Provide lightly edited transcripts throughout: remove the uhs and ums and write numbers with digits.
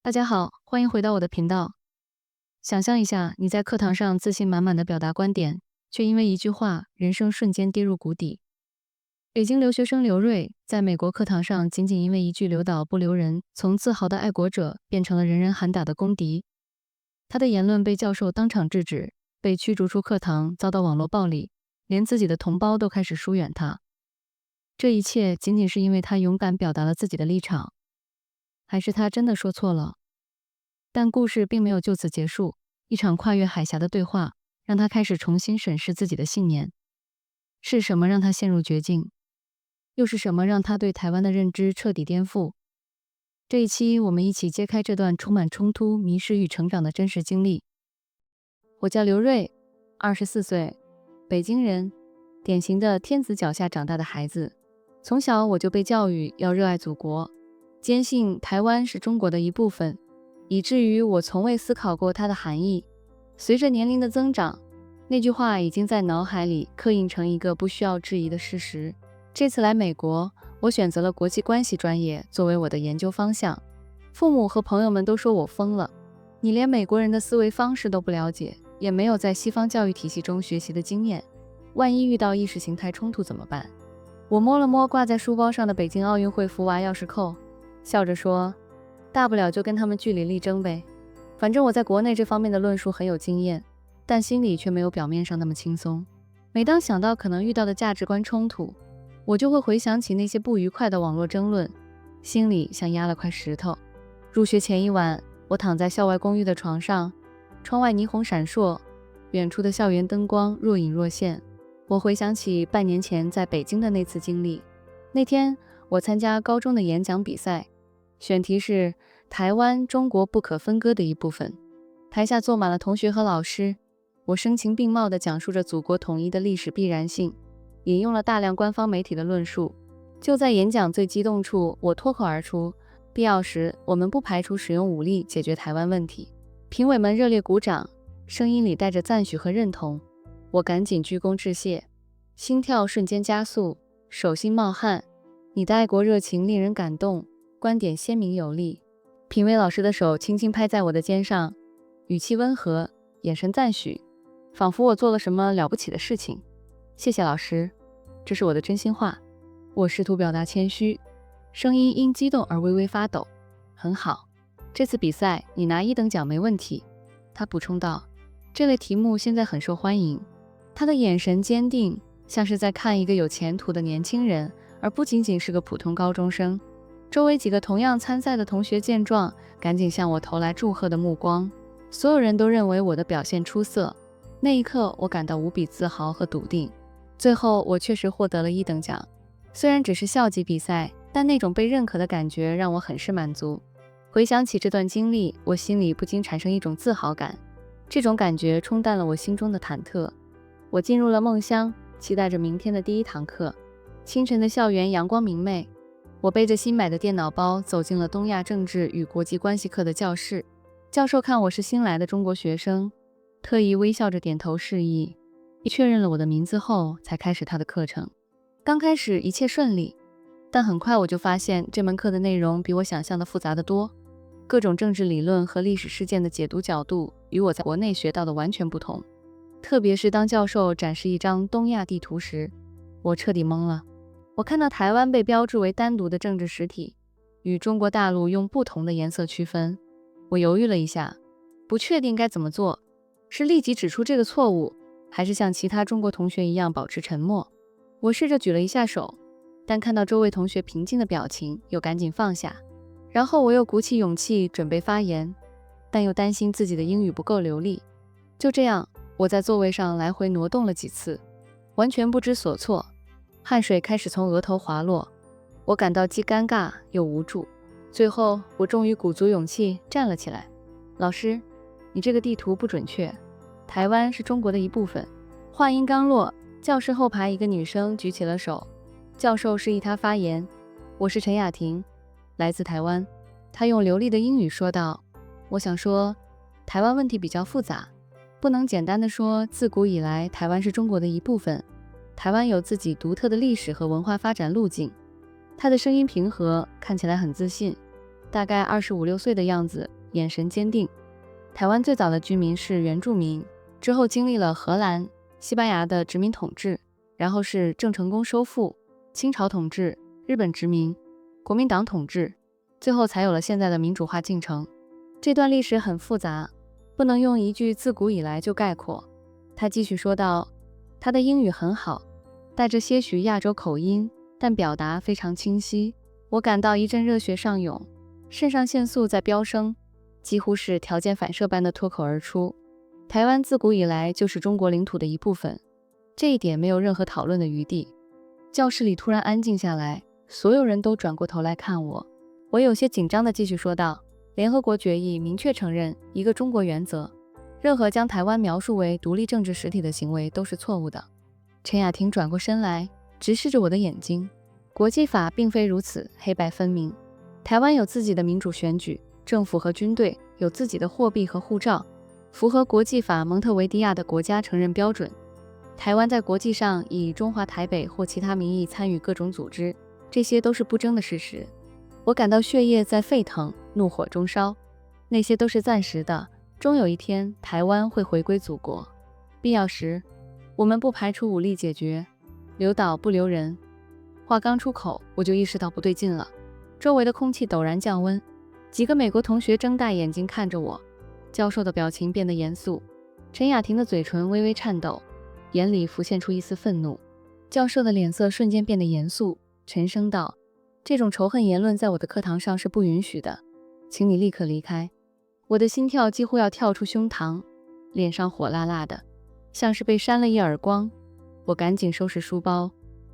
大家好，欢迎回到我的频道。想象一下，你在课堂上自信满满的表达观点，却因为一句话，人生瞬间跌入谷底。北京留学生刘瑞在美国课堂上，仅仅因为一句“留岛不留人”，从自豪的爱国者变成了人人喊打的公敌。他的言论被教授当场制止，被驱逐出课堂，遭到网络暴力，连自己的同胞都开始疏远他。这一切仅仅是因为他勇敢表达了自己的立场，还是他真的说错了？但故事并没有就此结束，一场跨越海峡的对话，让他开始重新审视自己的信念。是什么让他陷入绝境？又是什么让他对台湾的认知彻底颠覆？这一期我们一起揭开这段充满冲突、迷失与成长的真实经历。我叫刘瑞，24岁，北京人，典型的天子脚下长大的孩子。从小我就被教育要热爱祖国，坚信台湾是中国的一部分，以至于我从未思考过它的含义。随着年龄的增长，那句话已经在脑海里刻印成一个不需要质疑的事实。这次来美国，我选择了国际关系专业作为我的研究方向。父母和朋友们都说我疯了，你连美国人的思维方式都不了解，也没有在西方教育体系中学习的经验，万一遇到意识形态冲突怎么办？我摸了摸挂在书包上的北京奥运会福娃钥匙扣，笑着说，大不了就跟他们据理力争呗。反正我在国内这方面的论述很有经验，但心里却没有表面上那么轻松。每当想到可能遇到的价值观冲突，我就会回想起那些不愉快的网络争论，心里像压了块石头。入学前一晚，我躺在校外公寓的床上，窗外霓虹闪烁，远处的校园灯光若隐若现。我回想起半年前在北京的那次经历。那天我参加高中的演讲比赛，选题是台湾中国不可分割的一部分。台下坐满了同学和老师，我声情并茂地讲述着祖国统一的历史必然性，引用了大量官方媒体的论述。就在演讲最激动处，我脱口而出，必要时我们不排除使用武力解决台湾问题。评委们热烈鼓掌，声音里带着赞许和认同。我赶紧鞠躬致谢，心跳瞬间加速，手心冒汗。你的爱国热情令人感动，观点鲜明有力。评委老师的手轻轻拍在我的肩上，语气温和，眼神赞许，仿佛我做了什么了不起的事情。谢谢老师，这是我的真心话。我试图表达谦虚，声音因激动而微微发抖。很好，这次比赛你拿1等奖没问题。他补充道，这类题目现在很受欢迎。他的眼神坚定，像是在看一个有前途的年轻人，而不仅仅是个普通高中生。周围几个同样参赛的同学见状，赶紧向我投来祝贺的目光。所有人都认为我的表现出色。那一刻，我感到无比自豪和笃定。最后，我确实获得了1等奖。虽然只是校级比赛，但那种被认可的感觉让我很是满足。回想起这段经历，我心里不禁产生一种自豪感。这种感觉冲淡了我心中的忐忑。我进入了梦乡，期待着明天的第1堂课。清晨的校园阳光明媚，我背着新买的电脑包走进了东亚政治与国际关系课的教室。教授看我是新来的中国学生，特意微笑着点头示意，确认了我的名字后才开始他的课程。刚开始一切顺利，但很快我就发现这门课的内容比我想象的复杂得多，各种政治理论和历史事件的解读角度与我在国内学到的完全不同。特别是当教授展示一张东亚地图时，我彻底懵了。我看到台湾被标志为单独的政治实体，与中国大陆用不同的颜色区分。我犹豫了一下，不确定该怎么做，是立即指出这个错误，还是像其他中国同学一样保持沉默。我试着举了一下手，但看到周围同学平静的表情，又赶紧放下。然后我又鼓起勇气准备发言，但又担心自己的英语不够流利。就这样，我在座位上来回挪动了几次，完全不知所措，汗水开始从额头滑落。我感到既尴尬又无助。最后，我终于鼓足勇气站了起来。老师，你这个地图不准确，台湾是中国的一部分。话音刚落，教室后排一个女生举起了手，教授示意她发言。我是陈雅婷，来自台湾。她用流利的英语说道，我想说，台湾问题比较复杂，不能简单的说自古以来台湾是中国的一部分，台湾有自己独特的历史和文化发展路径。她的声音平和，看起来很自信。大概25、26岁的样子，眼神坚定。台湾最早的居民是原住民，之后经历了荷兰、西班牙的殖民统治，然后是郑成功收复、清朝统治、日本殖民、国民党统治，最后才有了现在的民主化进程。这段历史很复杂，不能用一句自古以来就概括。他继续说道，他的英语很好，带着些许亚洲口音，但表达非常清晰。我感到一阵热血上涌，肾上腺素在飙升，几乎是条件反射般的脱口而出。台湾自古以来就是中国领土的一部分，这一点没有任何讨论的余地。教室里突然安静下来，所有人都转过头来看我。我有些紧张地继续说道，联合国决议明确承认一个中国原则，任何将台湾描述为独立政治实体的行为都是错误的。陈雅婷转过身来，直视着我的眼睛。国际法并非如此黑白分明，台湾有自己的民主选举，政府和军队有自己的货币和护照，符合国际法蒙特维迪亚的国家承认标准。台湾在国际上以中华台北或其他名义参与各种组织，这些都是不争的事实。我感到血液在沸腾，怒火中烧。那些都是暂时的，终有一天台湾会回归祖国，必要时我们不排除武力解决，留岛不留人。话刚出口，我就意识到不对劲了。周围的空气陡然降温，几个美国同学睁大眼睛看着我，教授的表情变得严肃，陈雅婷的嘴唇微微颤抖，眼里浮现出一丝愤怒。教授的脸色瞬间变得严肃，沉声道，这种仇恨言论在我的课堂上是不允许的，请你立刻离开。我的心跳几乎要跳出胸膛，脸上火辣辣的，像是被扇了一耳光。我赶紧收拾书包，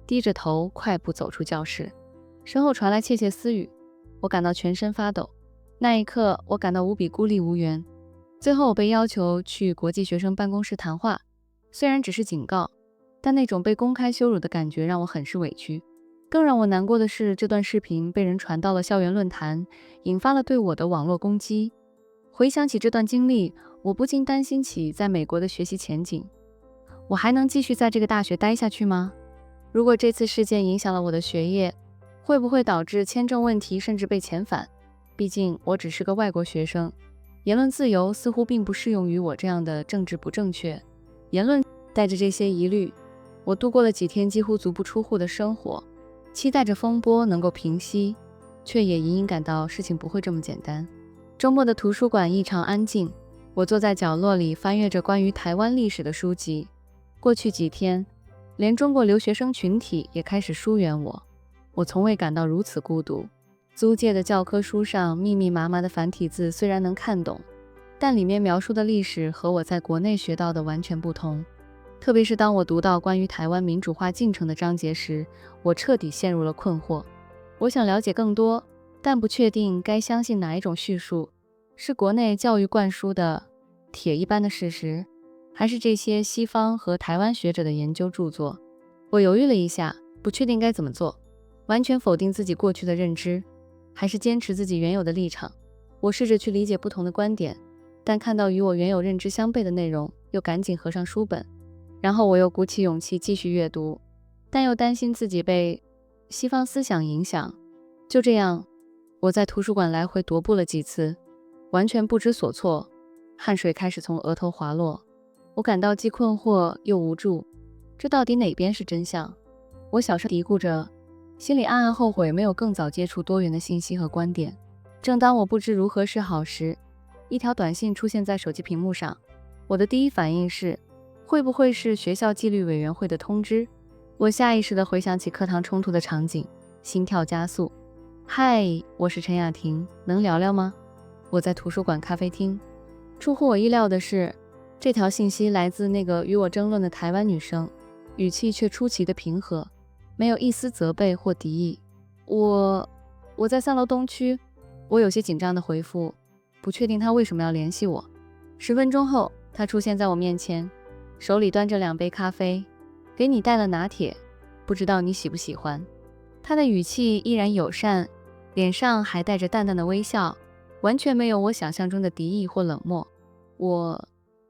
低着头快步走出教室，身后传来窃窃私语，我感到全身发抖。那一刻，我感到无比孤立无援。最后，我被要求去国际学生办公室谈话，虽然只是警告，但那种被公开羞辱的感觉让我很是委屈。更让我难过的是，这段视频被人传到了校园论坛，引发了对我的网络攻击。回想起这段经历，我不禁担心起在美国的学习前景。我还能继续在这个大学待下去吗？如果这次事件影响了我的学业，会不会导致签证问题甚至被遣返？毕竟我只是个外国学生，言论自由似乎并不适用于我这样的政治不正确言论。带着这些疑虑，我度过了几天几乎足不出户的生活，期待着风波能够平息，却也隐隐感到事情不会这么简单。周末的图书馆异常安静，我坐在角落里翻阅着关于台湾历史的书籍。过去几天，连中国留学生群体也开始疏远我，我从未感到如此孤独。租借的教科书上密密麻麻的繁体字虽然能看懂，但里面描述的历史和我在国内学到的完全不同。特别是当我读到关于台湾民主化进程的章节时，我彻底陷入了困惑。我想了解更多，但不确定该相信哪一种叙述，是国内教育灌输的铁一般的事实，还是这些西方和台湾学者的研究著作。我犹豫了一下，不确定该怎么做，完全否定自己过去的认知，还是坚持自己原有的立场。我试着去理解不同的观点，但看到与我原有认知相悖的内容，又赶紧合上书本。然后我又鼓起勇气继续阅读，但又担心自己被西方思想影响。就这样，我在图书馆来回踱步了几次，完全不知所措，汗水开始从额头滑落。我感到既困惑又无助，这到底哪边是真相？我小声嘀咕着，心里暗暗后悔没有更早接触多元的信息和观点。正当我不知如何是好时，一条短信出现在手机屏幕上。我的第一反应是，会不会是学校纪律委员会的通知？我下意识地回想起课堂冲突的场景，心跳加速。嗨，我是陈雅婷，能聊聊吗？我在图书馆咖啡厅。出乎我意料的是，这条信息来自那个与我争论的台湾女生，语气却出奇的平和，没有一丝责备或敌意。我在3楼东区。我有些紧张地回复，不确定她为什么要联系我。10分钟后，她出现在我面前，手里端着2杯咖啡，给你带了拿铁，不知道你喜不喜欢。她的语气依然友善，脸上还带着淡淡的微笑，完全没有我想象中的敌意或冷漠。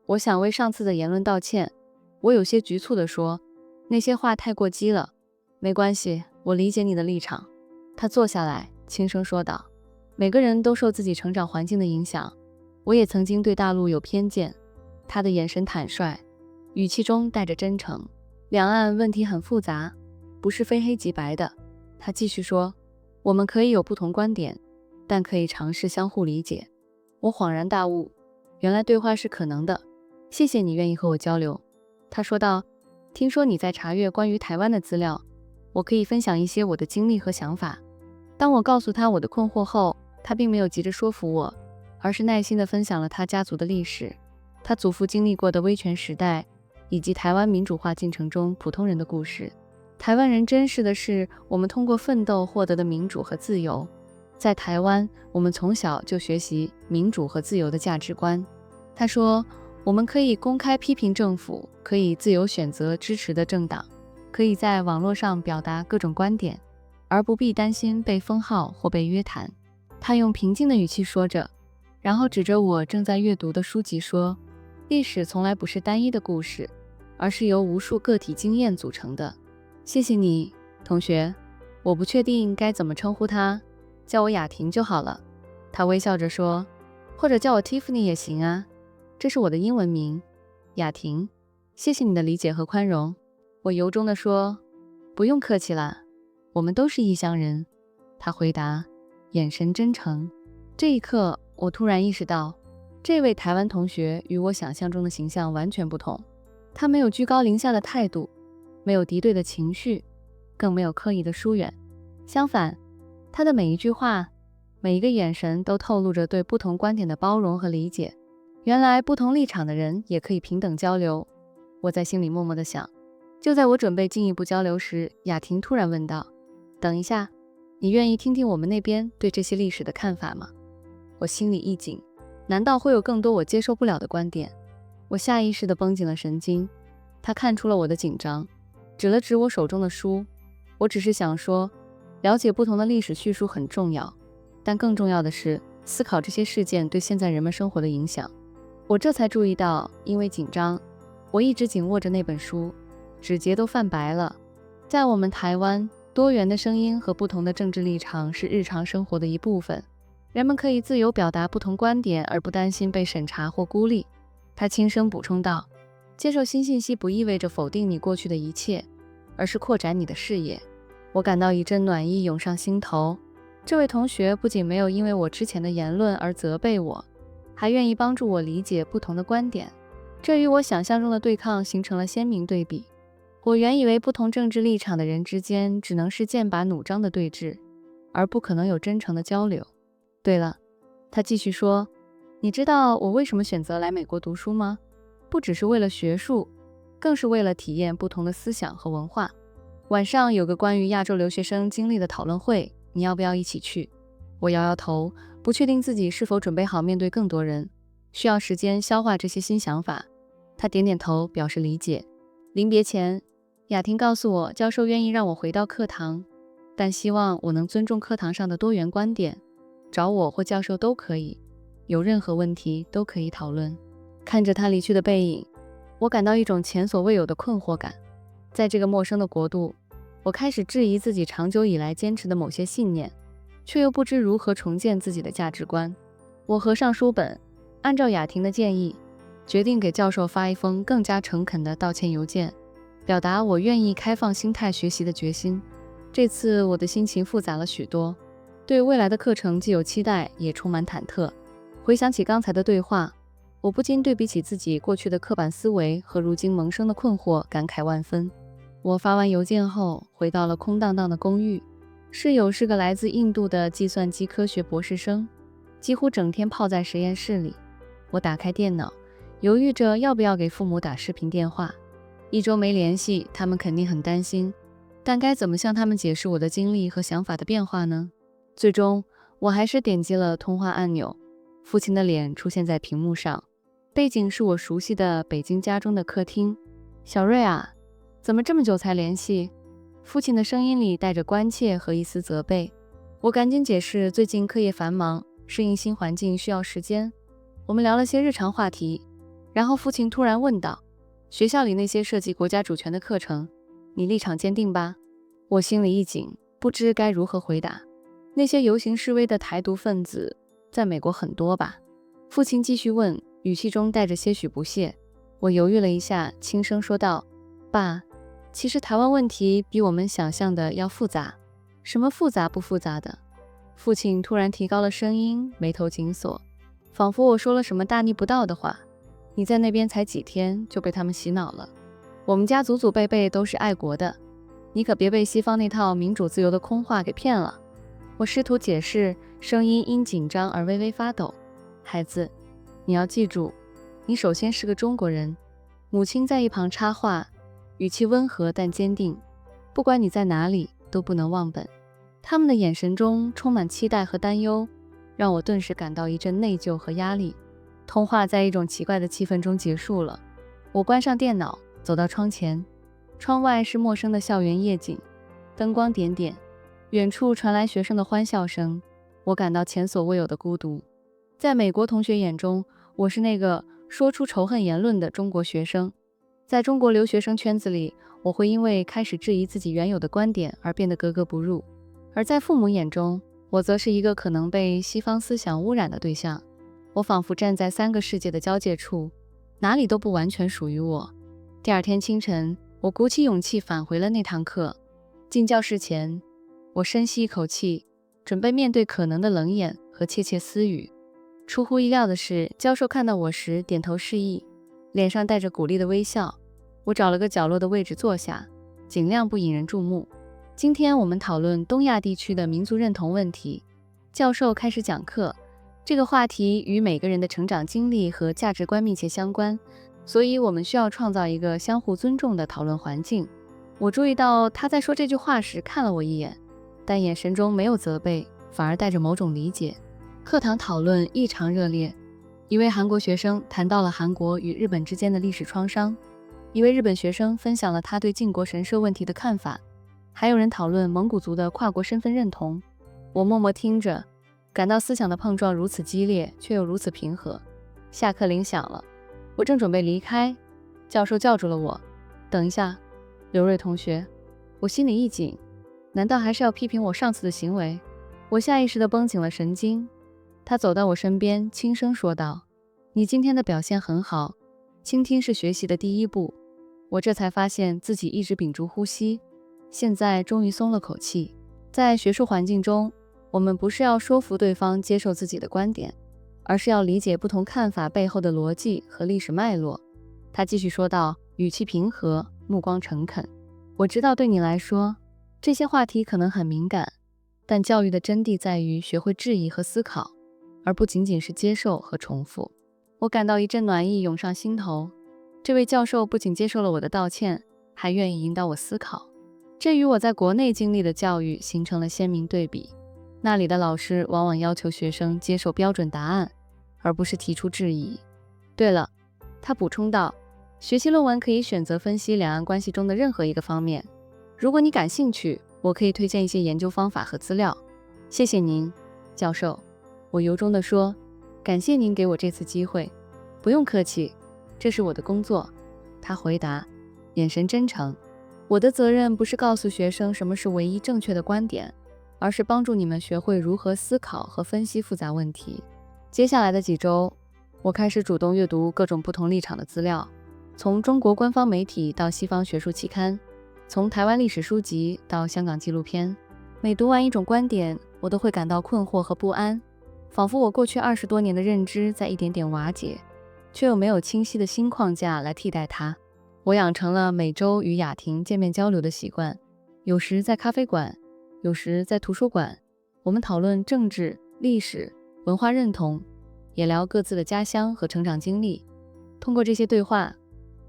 我想为上次的言论道歉，我有些局促地说，那些话太过激了。没关系，我理解你的立场。她坐下来，轻声说道，每个人都受自己成长环境的影响，我也曾经对大陆有偏见。他的眼神坦率，语气中带着真诚。两岸问题很复杂，不是非黑即白的。他继续说，我们可以有不同观点，但可以尝试相互理解。我恍然大悟，原来对话是可能的。谢谢你愿意和我交流。他说道，听说你在查阅关于台湾的资料，我可以分享一些我的经历和想法。当我告诉他我的困惑后，他并没有急着说服我，而是耐心地分享了他家族的历史，他祖父经历过的威权时代，以及台湾民主化进程中普通人的故事。台湾人珍视的是我们通过奋斗获得的民主和自由。在台湾，我们从小就学习民主和自由的价值观。他说，我们可以公开批评政府，可以自由选择支持的政党，可以在网络上表达各种观点，而不必担心被封号或被约谈。他用平静的语气说着，然后指着我正在阅读的书籍说，历史从来不是单一的故事，而是由无数个体经验组成的。谢谢你，同学。我不确定该怎么称呼他，叫我雅婷就好了。他微笑着说，或者叫我 Tiffany 也行啊，这是我的英文名，雅婷。谢谢你的理解和宽容。我由衷地说，不用客气啦，我们都是异乡人。他回答，眼神真诚。这一刻，我突然意识到，这位台湾同学与我想象中的形象完全不同。他没有居高临下的态度，没有敌对的情绪，更没有刻意的疏远。相反，他的每一句话，每一个眼神都透露着对不同观点的包容和理解。原来不同立场的人也可以平等交流。我在心里默默地想。就在我准备进一步交流时，雅婷突然问道，等一下，你愿意听听我们那边对这些历史的看法吗？我心里一紧，难道会有更多我接受不了的观点？我下意识地绷紧了神经。他看出了我的紧张，指了指我手中的书。我只是想说，了解不同的历史叙述很重要，但更重要的是思考这些事件对现在人们生活的影响。我这才注意到，因为紧张，我一直紧握着那本书，指节都泛白了。在我们台湾，多元的声音和不同的政治立场是日常生活的一部分，人们可以自由表达不同观点，而不担心被审查或孤立。他轻声补充道，接受新信息不意味着否定你过去的一切，而是扩展你的视野。我感到一阵暖意涌上心头。这位同学不仅没有因为我之前的言论而责备我，还愿意帮助我理解不同的观点，这与我想象中的对抗形成了鲜明对比。我原以为不同政治立场的人之间只能是剑拔弩张的对峙，而不可能有真诚的交流。对了，他继续说，你知道我为什么选择来美国读书吗？不只是为了学术，更是为了体验不同的思想和文化。晚上有个关于亚洲留学生经历的讨论会，你要不要一起去？我摇摇头，不确定自己是否准备好面对更多人，需要时间消化这些新想法。他点点头，表示理解。临别前，雅婷告诉我，教授愿意让我回到课堂，但希望我能尊重课堂上的多元观点，找我或教授都可以，有任何问题都可以讨论。看着他离去的背影，我感到一种前所未有的困惑感。在这个陌生的国度，我开始质疑自己长久以来坚持的某些信念，却又不知如何重建自己的价值观。我合上书本，按照雅婷的建议，决定给教授发一封更加诚恳的道歉邮件，表达我愿意开放心态学习的决心。这次我的心情复杂了许多，对未来的课程既有期待，也充满忐忑。回想起刚才的对话，我不禁对比起自己过去的刻板思维和如今萌生的困惑，感慨万分。我发完邮件后，回到了空荡荡的公寓。室友是个来自印度的计算机科学博士生，几乎整天泡在实验室里。我打开电脑，犹豫着要不要给父母打视频电话。1周没联系，他们肯定很担心，但该怎么向他们解释我的经历和想法的变化呢？最终，我还是点击了通话按钮。父亲的脸出现在屏幕上，背景是我熟悉的北京家中的客厅。小瑞啊，怎么这么久才联系？父亲的声音里带着关切和一丝责备。我赶紧解释，最近课业繁忙，适应新环境需要时间。我们聊了些日常话题，然后父亲突然问道，学校里那些涉及国家主权的课程，你立场坚定吧？我心里一紧，不知该如何回答。那些游行示威的台独分子在美国很多吧？父亲继续问，语气中带着些许不屑。我犹豫了一下，轻声说道：爸，其实台湾问题比我们想象的要复杂。什么复杂不复杂的？父亲突然提高了声音，眉头紧锁，仿佛我说了什么大逆不道的话。你在那边才几天就被他们洗脑了，我们家祖祖辈辈都是爱国的，你可别被西方那套民主自由的空话给骗了。我试图解释，声音因紧张而微微发抖。孩子，你要记住，你首先是个中国人。母亲在一旁插话，语气温和但坚定，不管你在哪里都不能忘本。他们的眼神中充满期待和担忧，让我顿时感到一阵内疚和压力。通话在一种奇怪的气氛中结束了。我关上电脑，走到窗前，窗外是陌生的校园夜景，灯光点点，远处传来学生的欢笑声。我感到前所未有的孤独。在美国同学眼中，我是那个说出仇恨言论的中国学生。在中国留学生圈子里，我会因为开始质疑自己原有的观点而变得格格不入，而在父母眼中，我则是一个可能被西方思想污染的对象。我仿佛站在3个世界的交界处，哪里都不完全属于我。第二天清晨，我鼓起勇气返回了那堂课。进教室前，我深吸一口气，准备面对可能的冷眼和窃窃私语。出乎意料的是，教授看到我时点头示意，脸上带着鼓励的微笑。我找了个角落的位置坐下，尽量不引人注目。今天我们讨论东亚地区的民族认同问题。教授开始讲课。这个话题与每个人的成长经历和价值观密切相关，所以我们需要创造一个相互尊重的讨论环境。我注意到他在说这句话时看了我一眼，但眼神中没有责备，反而带着某种理解。课堂讨论异常热烈，一位韩国学生谈到了韩国与日本之间的历史创伤，一位日本学生分享了他对靖国神社问题的看法，还有人讨论蒙古族的跨国身份认同。我默默听着，感到思想的碰撞如此激烈，却又如此平和。下课铃响了，我正准备离开，教授叫住了我。等一下，刘瑞同学。我心里一紧，难道还是要批评我上次的行为？我下意识地绷紧了神经。他走到我身边，轻声说道：你今天的表现很好，倾听是学习的第一步。我这才发现自己一直屏住呼吸，现在终于松了口气。在学术环境中，我们不是要说服对方接受自己的观点，而是要理解不同看法背后的逻辑和历史脉络。他继续说道，语气平和，目光诚恳。我知道对你来说，这些话题可能很敏感，但教育的真谛在于学会质疑和思考，而不仅仅是接受和重复。我感到一阵暖意涌上心头。这位教授不仅接受了我的道歉，还愿意引导我思考。这与我在国内经历的教育形成了鲜明对比。那里的老师往往要求学生接受标准答案，而不是提出质疑。对了，他补充道，学习论文可以选择分析两岸关系中的任何一个方面。如果你感兴趣，我可以推荐一些研究方法和资料。谢谢您，教授。我由衷地说，感谢您给我这次机会。不用客气，这是我的工作。他回答，眼神真诚。我的责任不是告诉学生什么是唯一正确的观点，而是帮助你们学会如何思考和分析复杂问题。接下来的几周，我开始主动阅读各种不同立场的资料，从中国官方媒体到西方学术期刊，从台湾历史书籍到香港纪录片。每读完一种观点，我都会感到困惑和不安，仿佛我过去20多年的认知在一点点瓦解，却又没有清晰的新框架来替代它。我养成了每周与雅婷见面交流的习惯，有时在咖啡馆，有时在图书馆，我们讨论政治、历史、文化认同，也聊各自的家乡和成长经历。通过这些对话，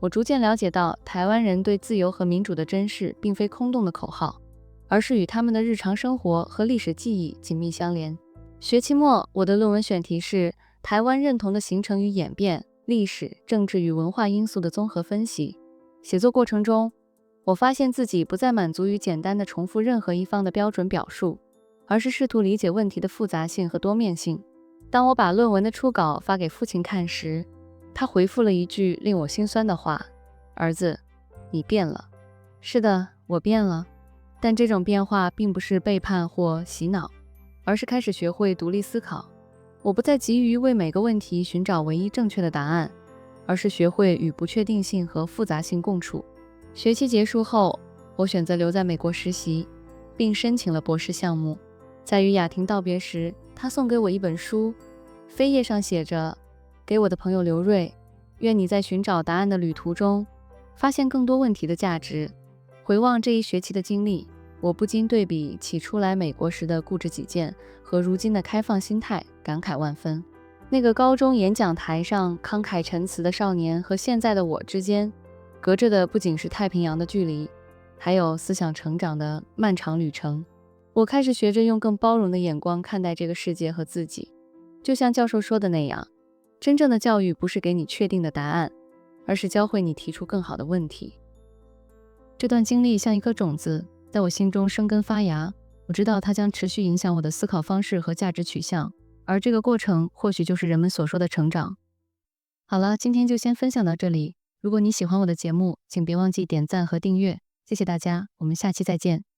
我逐渐了解到，台湾人对自由和民主的珍视并非空洞的口号，而是与他们的日常生活和历史记忆紧密相连。学期末，我的论文选题是台湾认同的形成与演变，历史、政治与文化因素的综合分析。写作过程中，我发现自己不再满足于简单的重复任何一方的标准表述，而是试图理解问题的复杂性和多面性。当我把论文的初稿发给父亲看时，他回复了一句令我心酸的话：儿子，你变了。是的，我变了，但这种变化并不是背叛或洗脑，而是开始学会独立思考。我不再急于为每个问题寻找唯一正确的答案，而是学会与不确定性和复杂性共处。学期结束后，我选择留在美国实习，并申请了博士项目。在与雅婷道别时，她送给我一本书，扉页上写着：“给我的朋友刘瑞，愿你在寻找答案的旅途中，发现更多问题的价值。”回望这一学期的经历，我不禁对比起初来美国时的固执己见和如今的开放心态，感慨万分。那个高中演讲台上慷慨陈词的少年和现在的我之间，隔着的不仅是太平洋的距离，还有思想成长的漫长旅程。我开始学着用更包容的眼光看待这个世界和自己。就像教授说的那样，真正的教育不是给你确定的答案，而是教会你提出更好的问题。这段经历像一颗种子，在我心中生根发芽。我知道它将持续影响我的思考方式和价值取向，而这个过程或许就是人们所说的成长。好了，今天就先分享到这里。如果你喜欢我的节目，请别忘记点赞和订阅。谢谢大家，我们下期再见。